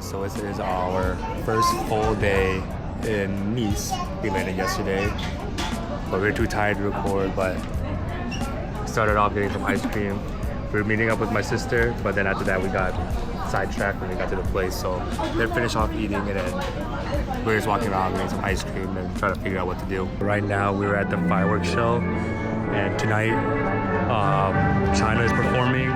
So this is our first full day in Nice. We landed yesterday, but we were too tired to record, but started off getting some ice cream. We were meeting up with my sister, but then after that we got sidetracked when we got to the place. So they finished off eating and then we were just walking around getting some ice cream and trying to figure out what to do. Right now we were at the fireworks show, and tonight China is performing.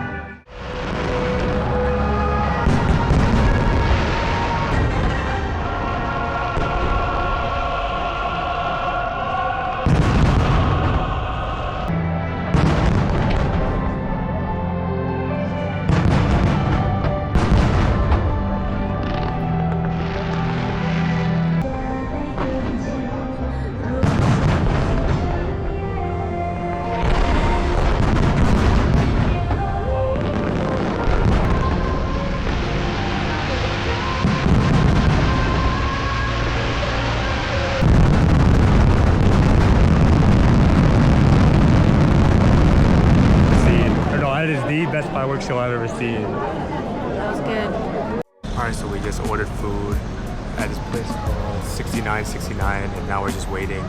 That is the best fireworks show I've ever seen. That was good. Alright, so we just ordered food at this place called 6969, and now we're just waiting.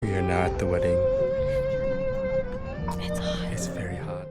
We are now at the wedding. It's hot. It's very hot.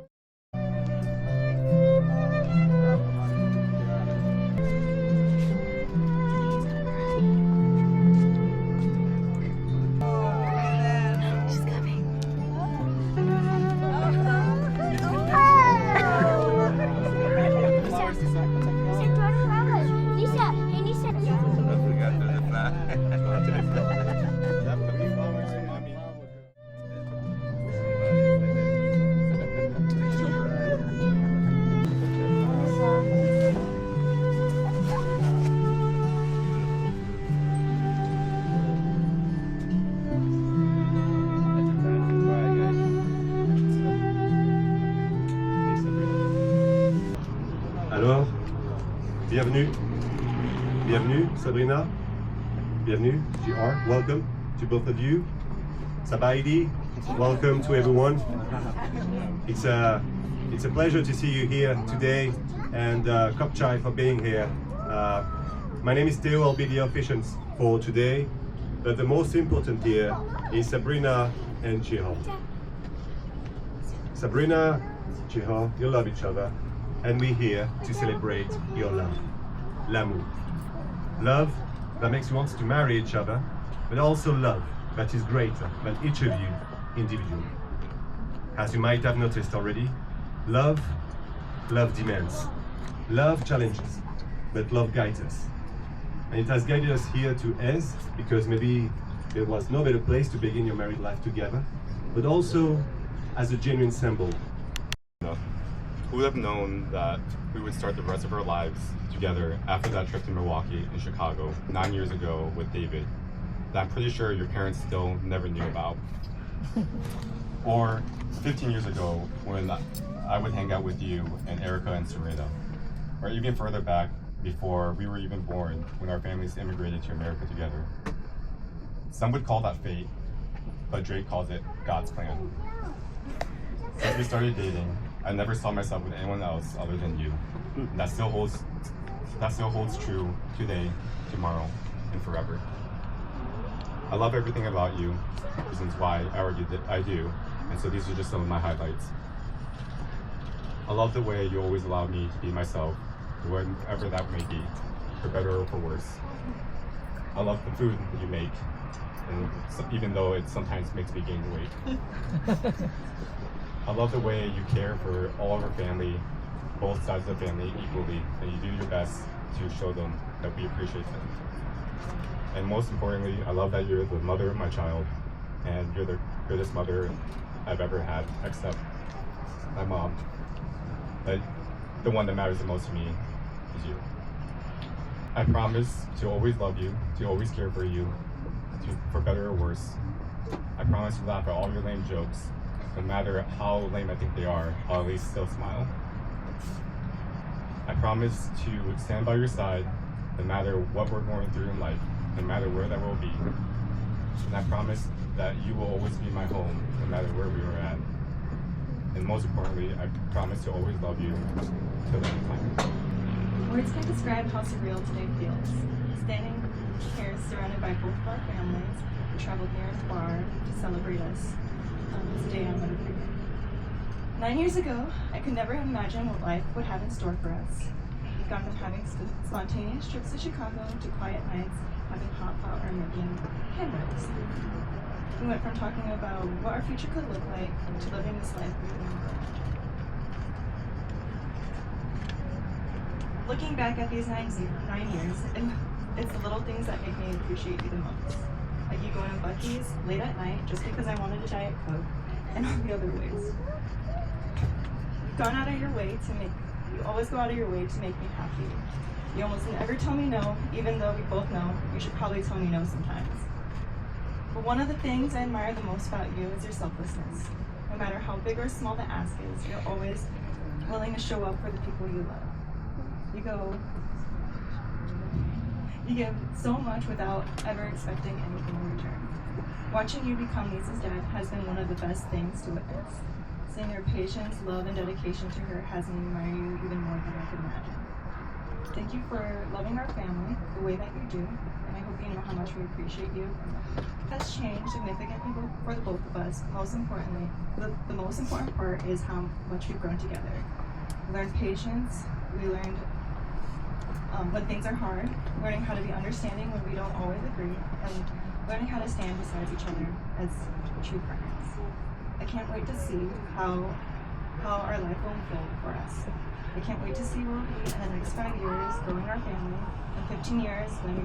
Alors, bienvenue, bienvenue Sabrina, bienvenue JR, welcome to both of you. Sabaidi, welcome to everyone. It's a pleasure to see you here today, and Kopchai for being here. My name is Theo, I'll be the officiant for today, but the most important here is Sabrina and JR. Sabrina, JR, you love each other. And we're here to celebrate your love, l'amour. Love that makes you want to marry each other, but also love that is greater than each of you individually. As you might have noticed already, love demands, love challenges, but love guides us. And it has guided us here to Ez, because maybe there was no better place to begin your married life together, but also as a genuine symbol. Who would have known that we would start the rest of our lives together after that trip to Milwaukee and Chicago 9 years ago with David, that I'm pretty sure your parents still never knew about. Or 15 years ago when I would hang out with you and Erica and Serena. Or even further back, before we were even born, when our families immigrated to America together. Some would call that fate, but Drake calls it God's plan. Since we started dating, I never saw myself with anyone else other than you. And that still holds true today, tomorrow, and forever. I love everything about you, reasons why I argue that I do, and so these are just some of my highlights. I love the way you always allow me to be myself, whatever that may be, for better or for worse. I love the food that you make, and even though it sometimes makes me gain weight. I love the way you care for all of our family, both sides of the family equally, and you do your best to show them that we appreciate them. And most importantly, I love that you're the mother of my child, and you're the greatest mother I've ever had, except my mom. But the one that matters the most to me is you. I promise to always love you, to always care for you, for better or worse. I promise to laugh at all your lame jokes. No matter how lame I think they are, I'll at least still smile. I promise to stand by your side no matter what we're going through in life, no matter where that will be. And I promise that you will always be my home, no matter where we are at. And most importantly, I promise to always love you till the end of time. Words can't describe how surreal today feels. Standing here surrounded by both of our families who traveled near and far to celebrate us on this day I'll never forget. 9 years ago, I could never imagine what life would have in store for us. We've gone from having spontaneous trips to Chicago to quiet nights, having hot flour and making hamburgers. We went from talking about what our future could look like to living this life we've been living. Looking back at these 9 years, it's the little things that make me appreciate you the most. Like you going to Buc-ee's late at night just because I wanted a Diet Coke, and all the other ways. You've gone out of your way to make, you always go out of your way to make me happy. You almost never tell me no, even though we both know you should probably tell me no sometimes. But one of the things I admire the most about you is your selflessness. No matter how big or small the ask is, you're always willing to show up for the people you love. You give so much without ever expecting anything in return. Watching you become Lisa's dad has been one of the best things to witness. Seeing your patience, love, and dedication to her has me admire you even more than I could imagine. Thank you for loving our family the way that you do, and I hope you know how much we appreciate you. It has changed significantly for the both of us. Most importantly, the most important part is how much we've grown together. We learned patience, we learned when things are hard, learning how to be understanding when we don't always agree, and learning how to stand beside each other as true partners. I can't wait to see how our life will unfold for us. I can't wait to see where we'll be in the next 5 years, growing our family, and 15 years when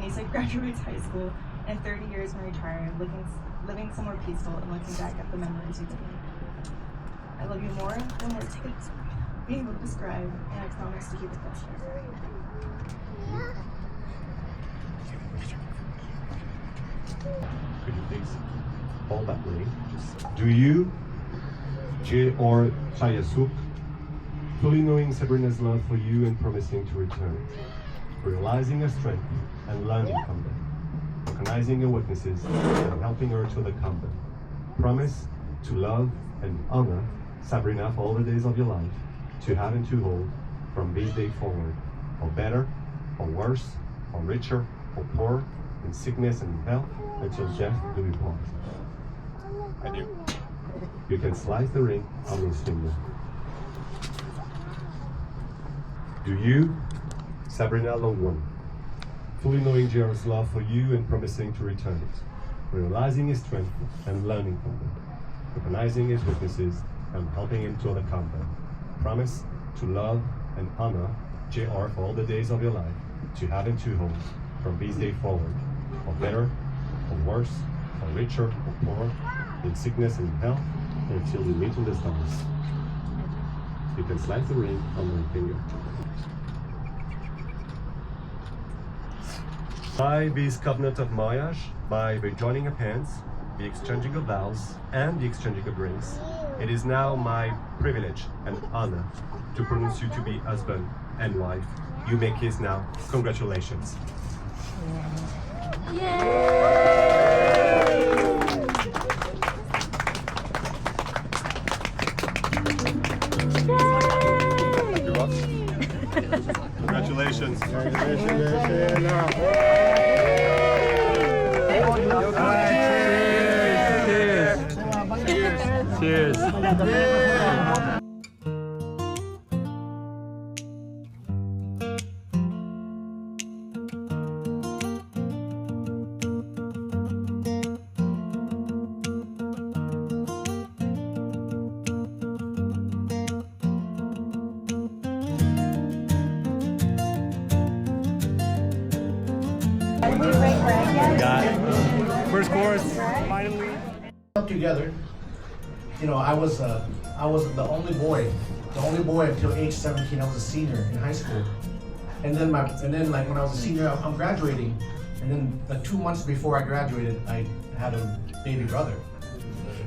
Lisa graduates high school, and 30 years when we retire, living somewhere peaceful and looking back at the memories we've made. I love you more than words could be able to describe, and I promise to keep it close. Could you please hold that way? Do you, JR Chayasuk, fully knowing Sabrina's love for you and promising to return it, realizing her strength and learning from them, recognizing her weaknesses and helping her to overcome them, promise to love and honor Sabrina for all the days of your life, to have and to hold from this day forward, or better, or worse, or richer, or poor, in sickness and in health, until death do we part. I do. You can slice the ring on his finger. Do you, Sabrina Longwan, fully knowing JR's love for you and promising to return it, realizing his strength and learning from them, recognizing his weaknesses and helping him to overcome them, promise to love and honor JR for all the days of your life, to have and to hold from this day forward, or better, or worse, or richer, or poor, in sickness and in health, until we meet in the stars. You can slide the ring on my finger. By this covenant of marriage, by the joining of hands, the exchanging of vows, and the exchanging of rings, it is now my privilege and honor to pronounce you to be husband and wife. You may kiss now. Congratulations. Congratulations. Cheers. Got it. First course, finally. Together, you know, I was the only boy until age 17. I was a senior in high school, and then like when I was a senior, I'm graduating, and then like 2 months before I graduated, I had a baby brother.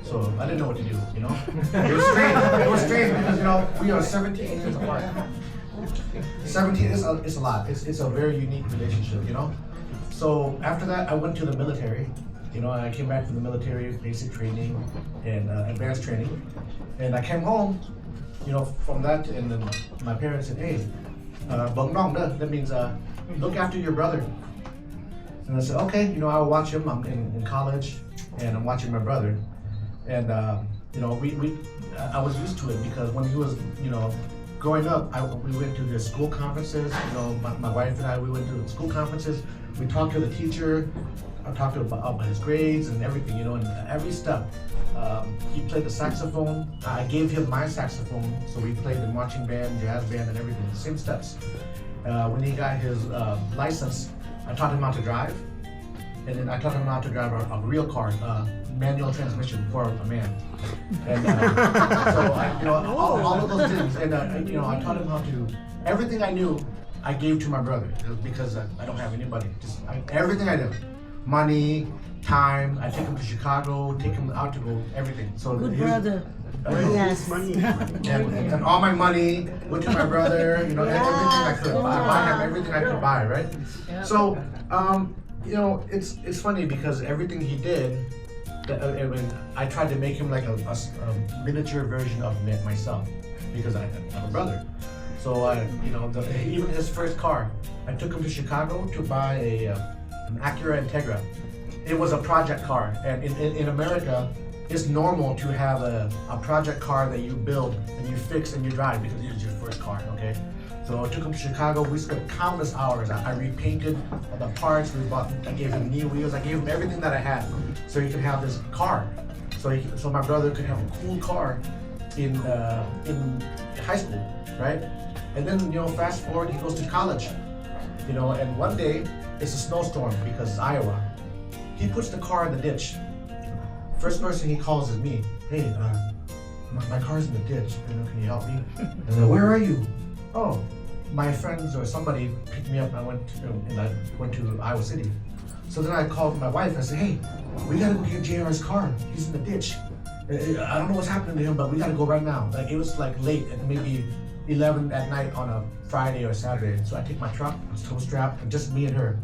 So I didn't know what to do, you know. It was strange. It was strange because you know we are 17 years apart. 17 is a lot. It's a very unique relationship, you know. So after that, I went to the military. You know, I came back from the military, basic training and advanced training. And I came home, you know, from that, and then my parents said, hey, bong nong da, that means look after your brother. And I said, okay, you know, I'll watch him. I'm in college and I'm watching my brother. And, you know, I was used to it because when he was, you know, growing up, we went to the school conferences. You know, my wife and I, we went to school conferences. We talked to the teacher. I talked to him about his grades and everything, you know, and every step. He played the saxophone. I gave him my saxophone, so we played the marching band, jazz band, and everything, the same steps. When he got his license, I taught him how to drive, and then I taught him how to drive a real car, manual transmission for a man. And so, you know, all of those things, and you know, I taught him how to, everything I knew, I gave to my brother because I don't have anybody. Everything I knew, money, time. I take him to Chicago, take him out to go, everything. So Good brother. Yes. And all my money went to my brother. You know, everything I could. I buy him everything I could buy, right? Yep. So, you know, it's funny because everything he did, I tried to make him like a miniature version of myself because I'm a brother. So, you know, even his first car, I took him to Chicago to buy an Acura Integra. It was a project car, and in America, it's normal to have a project car that you build and you fix and you drive because it's your first car, okay? So I took him to Chicago. We spent countless hours. I repainted the parts. I gave him new wheels. I gave him everything that I had so he could have this car. So my brother could have a cool car in high school, right? And then, you know, fast forward, he goes to college, you know, and one day it's a snowstorm because it's Iowa. He puts the car in the ditch. First person he calls is me. Hey, my car's in the ditch. You know, can you help me? And then, where are you? Oh, my friends or somebody picked me up. And I went to Iowa City. So then I called my wife. I said, hey, we gotta go get JR's car. He's in the ditch. I don't know what's happening to him, but we gotta go right now. Like, it was like late, at maybe 11 at night on a Friday or Saturday. So I take my truck, I was tow strapped, and just me and her.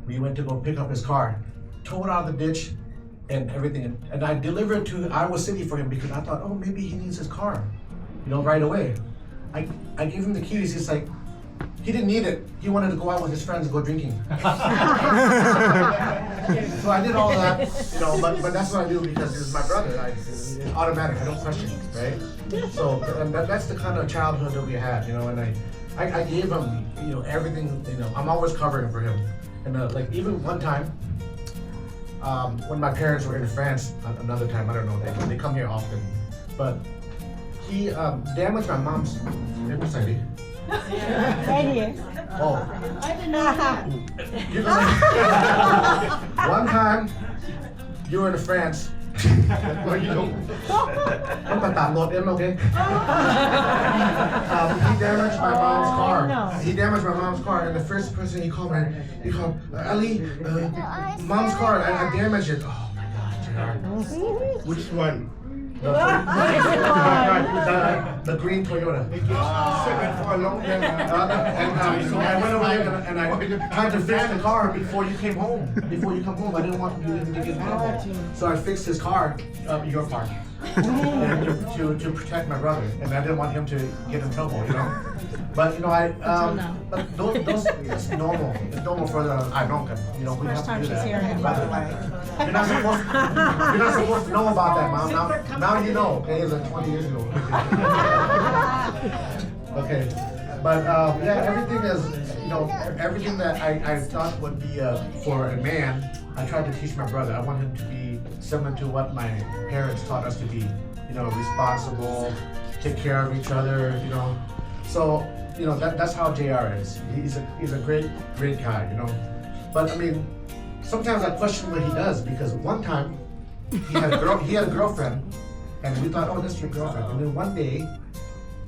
We went to go pick up his car, tow it out of the ditch, and everything. And I delivered to Iowa City for him because I thought, oh, maybe he needs his car, you know, right away. I gave him the keys. He's like, he didn't need it. He wanted to go out with his friends and go drinking. So I did all of that, you know, but that's what I do because it's my brother. It's automatic. I don't question it, right? So and that's the kind of childhood that we had, you know. And I gave him, you know, everything. You know, I'm always covering for him. And like even one time, when my parents were in France, another time, I don't know, they come here often, but he damaged my mom's Mercedes. Right here. Oh. One time, you were in France. Well, you know. Okay? He damaged my mom's car. He damaged my mom's car, and the first person he called, Ali, mom's car, I damaged it. Oh my God, JR. Which one? The green Toyota. For a long time. And I went over there and I tried to fix the car before you came home. Before you come home, I didn't want you to get in trouble. So I fixed his car, your car, to protect my brother, and I didn't want him to get in trouble, you know. But you know, but those it's normal. It's normal for the you know, we have to do that. You're not supposed to know about that, Mom. Now you know. Okay, it was like 20 years ago. Okay, but yeah, everything is, you know, everything that I thought would be for a man, I tried to teach my brother. I want him to be similar to what my parents taught us to be. You know, responsible, take care of each other. You know, so you know that's how JR is. He's a great guy. You know, but I mean, sometimes I question what he does because one time he had a girlfriend, and we thought, oh, that's your girlfriend. And then one day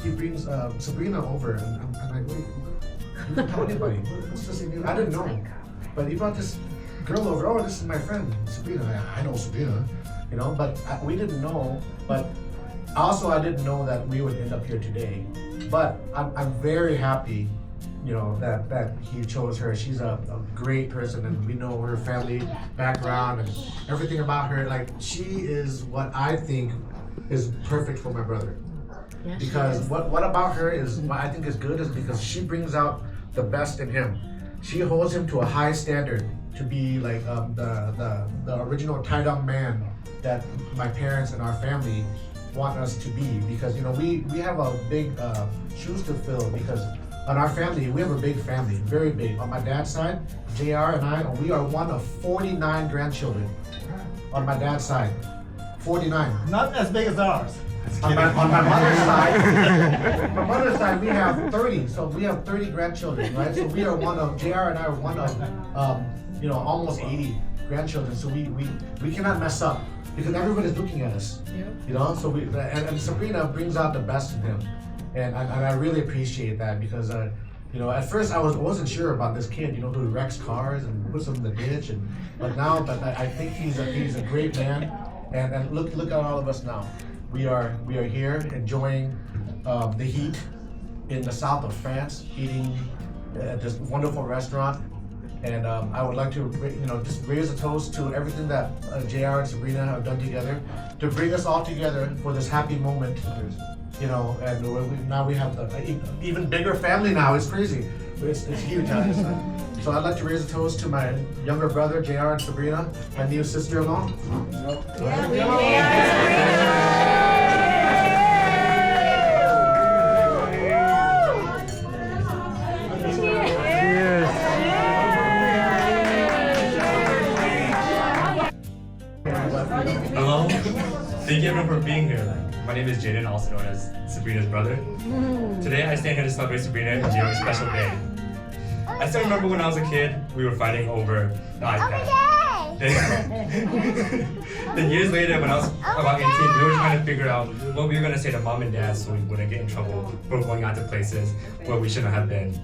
he brings Sabrina over, and I'm like, wait, you didn't tell anybody. What's this? I didn't know, but he brought this girl over. Oh, this is my friend Sabrina. I know Sabrina, you know, but we didn't know. But also, I didn't know that we would end up here today. But I'm very happy that he chose her. She's a great person, and we know her family background and everything about her. Like, she is what I think is perfect for my brother. Yes, Because what about her is what I think is good is because she brings out the best in him. She holds him to a high standard to be like the original tie-down man that my parents and our family want us to be, because we have a big shoes to fill, because on our family we have a big family, very big. On my dad's side, JR and I, we are one of 49 grandchildren on my dad's side. 49. Not as big as ours. On my mother's side, my mother's side, we have 30. So we have 30 grandchildren, right? So we are one of, JR and I are one of, almost 80 grandchildren. So we cannot mess up because everybody's looking at us. So and Sabrina brings out the best in him, and I really appreciate that, because at first I wasn't sure about this kid, who wrecks cars and puts them in the ditch, but now I think he's a great man, and look at all of us now. We are here enjoying the heat in the south of France, eating at this wonderful restaurant, and I would like to just raise a toast to everything that JR and Sabrina have done together to bring us all together for this happy moment. And now we have the even bigger family now. It's crazy. It's huge. So I'd like to raise a toast to my younger brother, JR and Sabrina, my new sister-in-law. Hello. Thank you everyone for being here. My name is Jaden, also known as Sabrina's brother. Today I stand here to celebrate Sabrina and JR's special day. I still remember when I was a kid, we were fighting over the iPad. Then years later, when I was about 18, we were trying to figure out what we were going to say to mom and dad so we wouldn't get in trouble for going out to places where we shouldn't have been,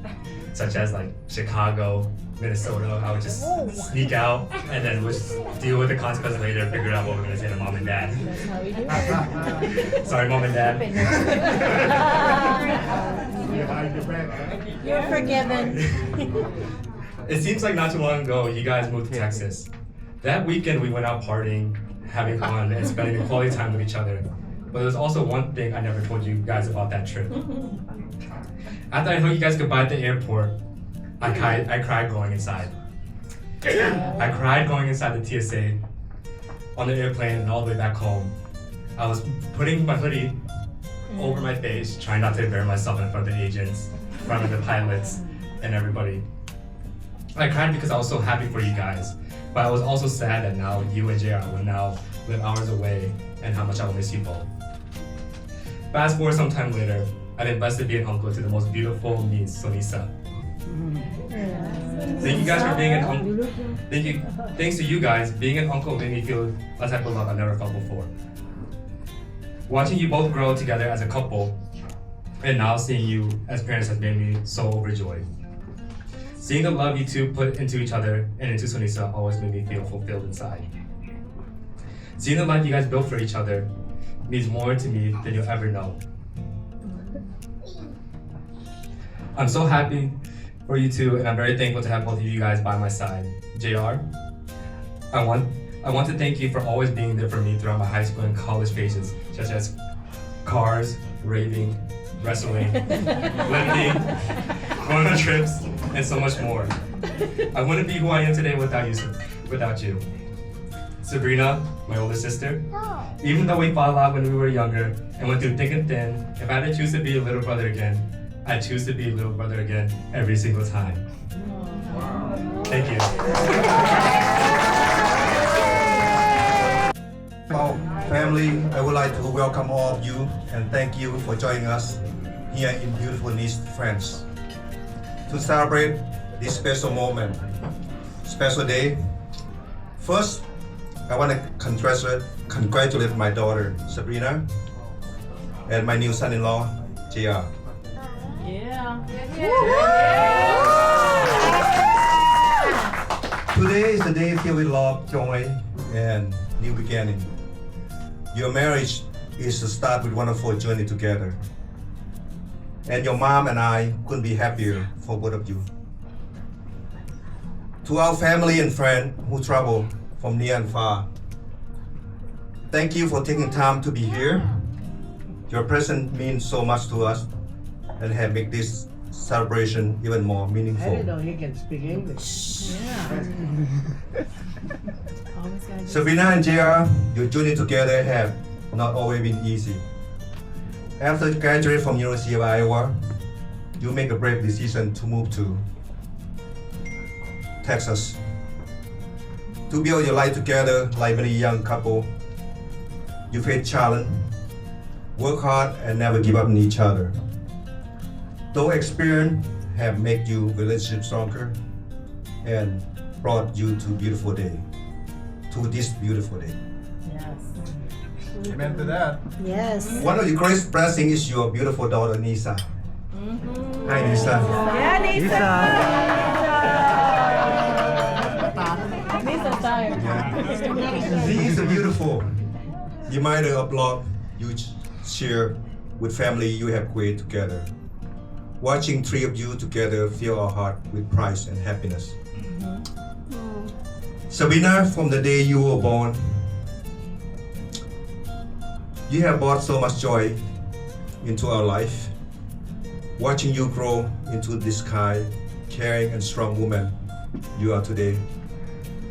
such as like Chicago, Minnesota. I would just sneak out and then we'd deal with the consequences later, figure out what we're going to say to mom and dad. That's how we do it. Sorry, mom and dad. You're forgiven. It seems like not too long ago, you guys moved to Texas. That weekend, we went out partying, having fun, and spending quality time with each other. But there's also one thing I never told you guys about that trip. After I told you guys goodbye at the airport, I cried going inside. I cried going inside the TSA, on the airplane, and all the way back home. I was putting my hoodie over my face, trying not to embarrass myself in front of the agents, in front of the pilots, and everybody. I cried because I was so happy for you guys, but I was also sad that now you and JR will now live hours away, and how much I will miss you both. Fast forward some time later, I've been blessed to be an uncle to the most beautiful niece, Sonisa. Thank you guys for being an uncle. Thanks to you guys, being an uncle made me feel a type of love I never felt before. Watching you both grow together as a couple, and now seeing you as parents has made me so overjoyed. Seeing the love you two put into each other and into Sonisa always made me feel fulfilled inside. Seeing the life you guys built for each other means more to me than you'll ever know. I'm so happy for you two, and I'm very thankful to have both of you guys by my side. JR, I want to thank you for always being there for me throughout my high school and college phases, such as cars, raving, wrestling, lifting, going on trips, and so much more. I wouldn't be who I am today without you. Sabrina, my older sister, even though we fought a lot when we were younger and went through thick and thin, if I had to choose to be a little brother again, I choose to be a little brother again every single time. Thank you. Family, I would like to welcome all of you and thank you for joining us here in beautiful Nice, France. To celebrate this special moment, special day, first, I want to congratulate my daughter, Sabrina, and my new son-in-law, JR. Today is the day filled with love, joy, and new beginning. Your marriage is to start with a wonderful journey together. And your mom and I couldn't be happier for both of you. To our family and friends who travel from near and far, thank you for taking time to be here. Your presence means so much to us and have made this celebration even more I meaningful. didn't know he can speak English. Always gotta do Sabrina and JR, your journey together have not always been easy. After graduating from University of Iowa, you make a brave decision to move to Texas to build your life together like many young couple. You face challenge, work hard, and never give up on each other. Those experience have made you relationship stronger and brought you to this beautiful day. Yes. Amen to that. Yes. One of the greatest blessings is your beautiful daughter Nisa. Hi Nisa. Yeah, Nisa. Nisa's tired. She is a beautiful reminder of love you share with family you have created together. Watching three of you together fill our heart with pride and happiness. Sabrina, from the day you were born, you have brought so much joy into our life. Watching you grow into this kind, caring and strong woman you are today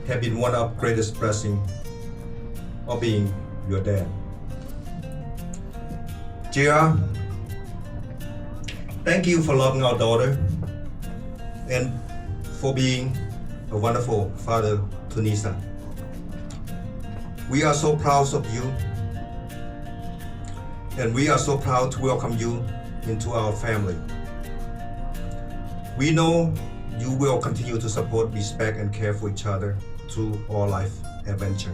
have been one of the greatest blessings of being your dad. JR, thank you for loving our daughter and for being a wonderful father to Nisa. We are so proud of you, and we are so proud to welcome you into our family. We know you will continue to support, respect, and care for each other through all life adventure.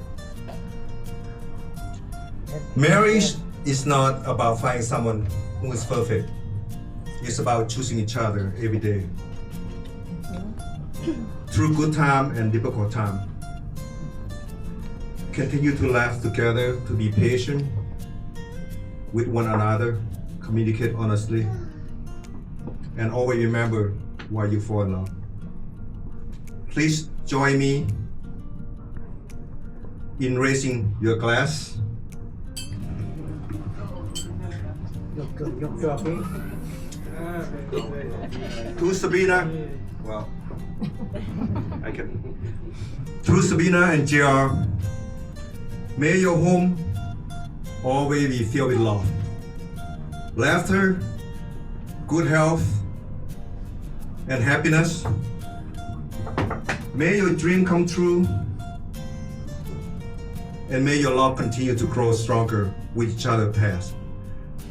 Marriage is not about finding someone who is perfect. It's about choosing each other every day. Through good time and difficult time. Continue to laugh together, to be patient with one another, communicate honestly, and always remember why you fall in love. Please join me in raising your glass. To Sabrina, well, I can. To Sabrina and JR, may your home always be filled with love, laughter, good health, and happiness. May your dream come true, and may your love continue to grow stronger with each other past.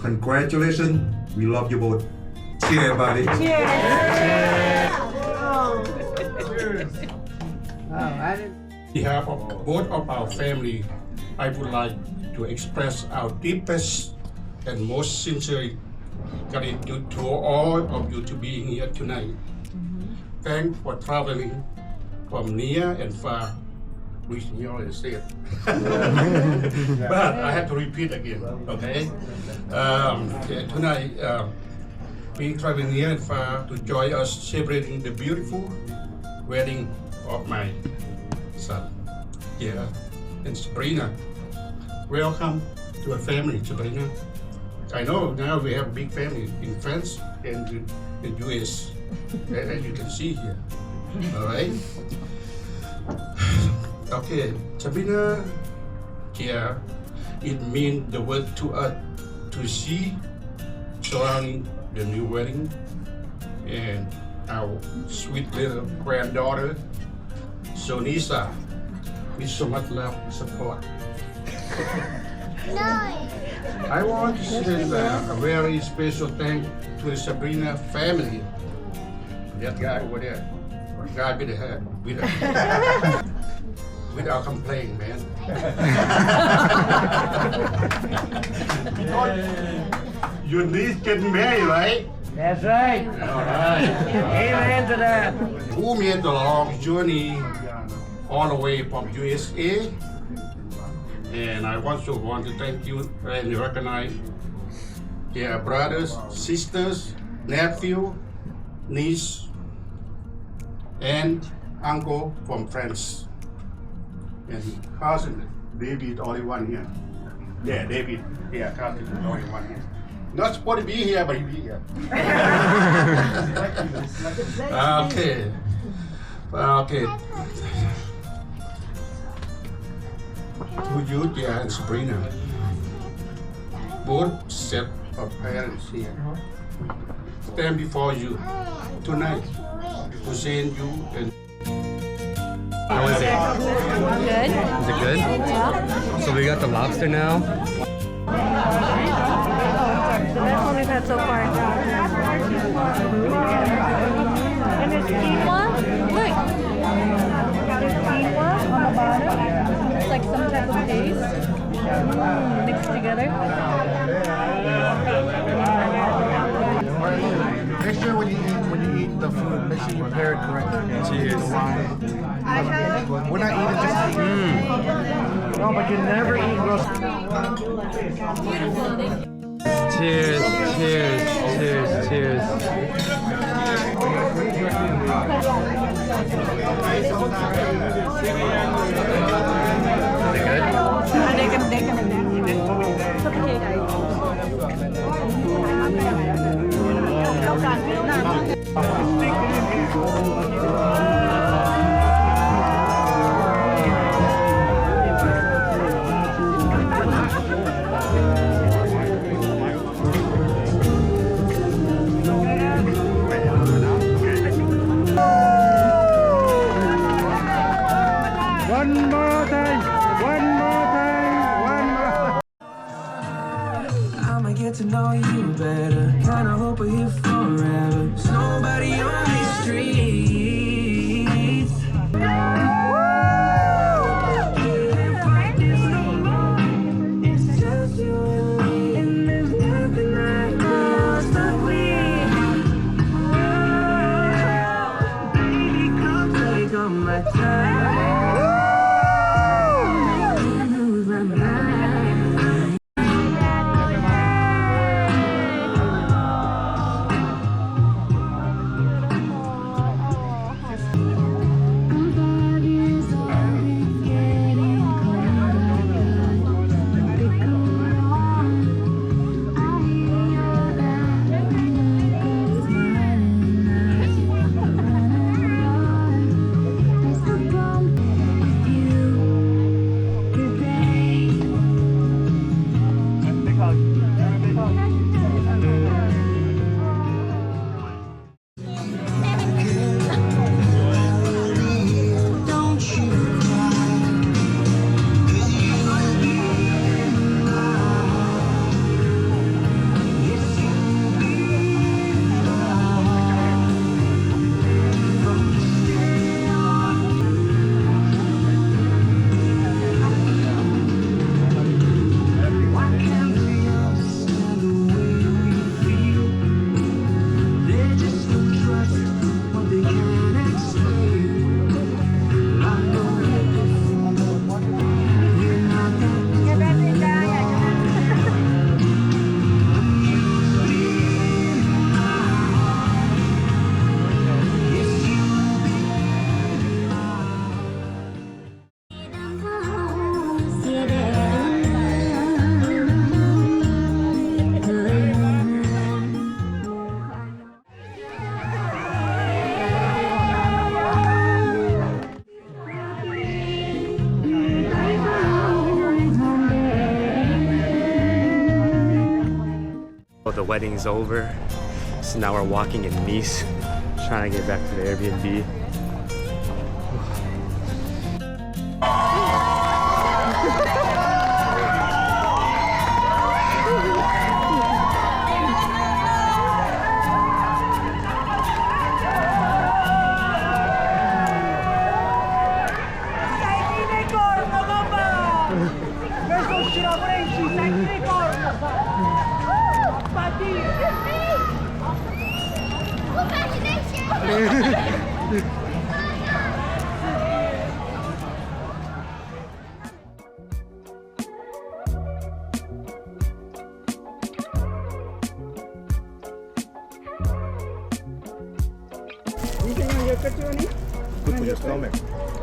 Congratulations, we love you both. Cheers, everybody. On behalf of both of our family, I would like to express our deepest and most sincere gratitude to all of you to being here tonight. Thanks for traveling from near and far, which you already said. But I have to repeat again, okay? Tonight, we traveling near and far to join us celebrating the beautiful wedding of my son, yeah, and Sabrina. Welcome to our family, Sabrina. I know now we have a big family in France and in US, as you can see here. All right. Okay, Sabrina, yeah, it means the word to us to see surrounding the new wedding and our sweet little granddaughter, Sonisa, with so much love and support. I want to send a very special thanks to the Sabrina family. That guy over there, or guy with the hair, without complaining, man. Your niece getting married, right? That's right. All right. Amen to that. Who made the long journey all the way from USA? And I also want to thank you and recognize their brothers, sisters, nephew, niece, and uncle from France. And cousin, David, only one here. Yeah, David. Yeah, cousin, only one here. Not supposed to be here, but he be here. Okay. Okay. To you, JR and Sabrina. Both set of parents here stand before you tonight to send you and How was it? Good. Is it good? Yeah. So we got the lobster now. The best one we've had so far. And there's quinoa. Look. There's quinoa on the bottom. It's like some type of paste. Mixed together. Make sure when you eat the food, make sure you pair it correctly. Cheers. We're not eating just to eat. No, but you never eat roast. Cheers, cheers, cheers, cheers. Is it good? One more time. One more time. One more. I'ma get to know you better. Kinda hope we're here forever. There's nobody on these streets. Can't fight this no more. It's just you and me, and there's nothing I know. But we, baby, come take all my time. Lose my mind. Well, the wedding's over, so now we're walking in Nice, trying to get back to the Airbnb. yogurt, Johnny? Good for your stomach.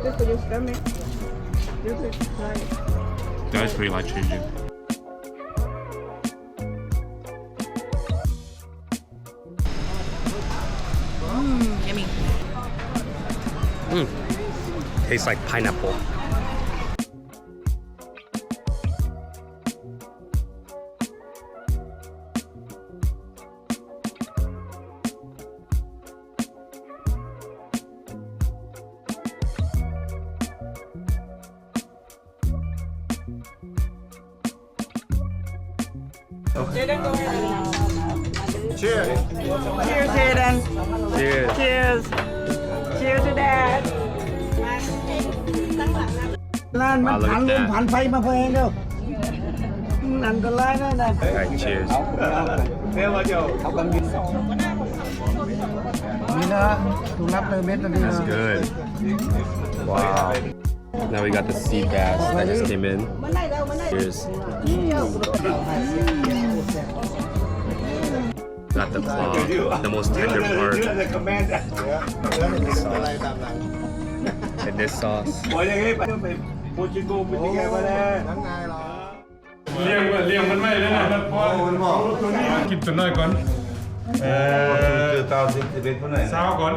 Good for your stomach. You could try it. That's pretty life changing. Yummy. Tastes like pineapple. Cheers, Hayden. Cheers. Cheers. Cheers to that. ร้านมัน Wow, look ผัน at ลม that. ผันไฟมาเพื่อนเด้ออันตรายนะนะ Alright, cheers. นี่นะถูกนับเลยเม็ดนะดีนะ That's good. Wow. Now we got the sea bass that just came in. Cheers. Got the claw, the most tender part. And this sauce. เลี้ยงมันไม่ได้นะกินตัวน้อยก่อนสาวก่อน